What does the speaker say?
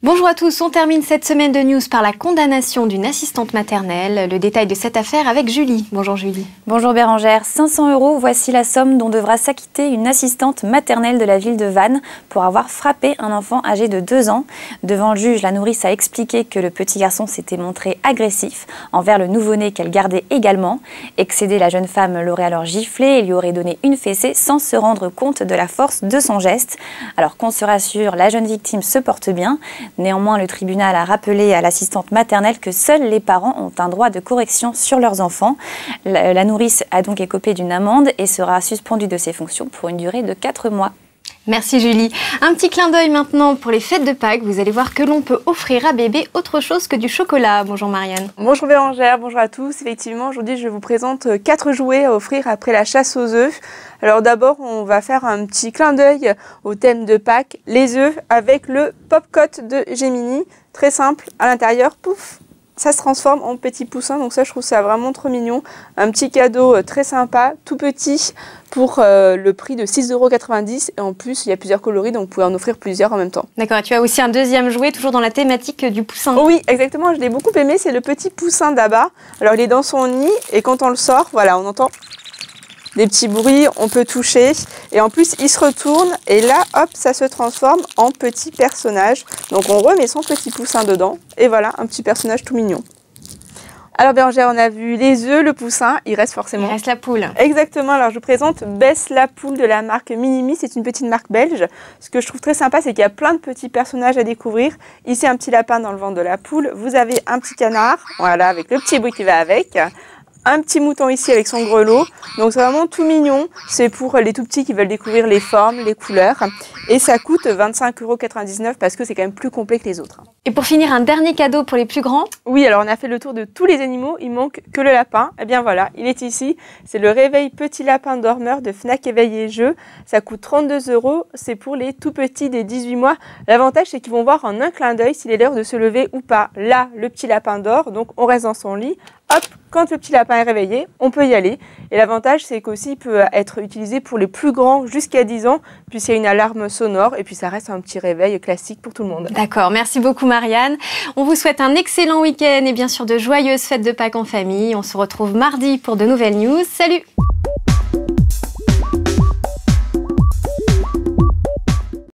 Bonjour à tous, on termine cette semaine de news par la condamnation d'une assistante maternelle. Le détail de cette affaire avec Julie. Bonjour Julie. Bonjour Bérangère, 500 €, voici la somme dont devra s'acquitter une assistante maternelle de la ville de Vannes pour avoir frappé un enfant âgé de 2 ans. Devant le juge, la nourrice a expliqué que le petit garçon s'était montré agressif envers le nouveau-né qu'elle gardait également. Excédée, la jeune femme l'aurait alors giflé et lui aurait donné une fessée sans se rendre compte de la force de son geste. Alors qu'on se rassure, la jeune victime se porte bien. Néanmoins, le tribunal a rappelé à l'assistante maternelle que seuls les parents ont un droit de correction sur leurs enfants. La nourrice a donc écopé d'une amende et sera suspendue de ses fonctions pour une durée de 4 mois. Merci Julie. Un petit clin d'œil maintenant pour les fêtes de Pâques. Vous allez voir que l'on peut offrir à bébé autre chose que du chocolat. Bonjour Marianne. Bonjour Bérangère, bonjour à tous. Effectivement, aujourd'hui je vous présente 4 jouets à offrir après la chasse aux œufs. Alors d'abord, on va faire un petit clin d'œil au thème de Pâques, les œufs avec le Pop-Cote de Gemini. Très simple, à l'intérieur, pouf, ça se transforme en petit poussin, donc ça je trouve ça vraiment trop mignon. Un petit cadeau très sympa, tout petit, pour le prix de 6,90 € et en plus il y a plusieurs coloris, donc vous pouvez en offrir plusieurs en même temps. D'accord, et tu as aussi un deuxième jouet, toujours dans la thématique du poussin. Oh oui, exactement, je l'ai beaucoup aimé, c'est le petit poussin d'Abba. Alors il est dans son nid et quand on le sort, voilà, on entend des petits bruits, on peut toucher et en plus il se retourne et là hop ça se transforme en petit personnage. Donc on remet son petit poussin dedans et voilà un petit personnage tout mignon. Alors Bérangère, on a vu les œufs, le poussin, il reste forcément. Il reste la poule. Exactement, alors je vous présente Bess la poule de la marque Minimi, c'est une petite marque belge. Ce que je trouve très sympa, c'est qu'il y a plein de petits personnages à découvrir. Ici un petit lapin dans le ventre de la poule, vous avez un petit canard, voilà, avec le petit bruit qui va avec. Un petit mouton ici avec son grelot, donc c'est vraiment tout mignon, c'est pour les tout petits qui veulent découvrir les formes, les couleurs, et ça coûte 25,99 € parce que c'est quand même plus complet que les autres. Et pour finir, un dernier cadeau pour les plus grands. Oui, alors on a fait le tour de tous les animaux, il manque que le lapin, et bien voilà, il est ici, c'est le réveil petit lapin dormeur de Fnac Éveil et Jeux, ça coûte 32 €, c'est pour les tout petits des 18 mois. L'avantage c'est qu'ils vont voir en un clin d'œil s'il est l'heure de se lever ou pas. Là, le petit lapin dort, donc on reste dans son lit. Hop, quand le petit lapin est réveillé, on peut y aller. Et l'avantage, c'est qu'aussi, il peut être utilisé pour les plus grands jusqu'à 10 ans, puisqu'il y a une alarme sonore et puis ça reste un petit réveil classique pour tout le monde. D'accord, merci beaucoup Marianne. On vous souhaite un excellent week-end et bien sûr de joyeuses fêtes de Pâques en famille. On se retrouve mardi pour de nouvelles news. Salut!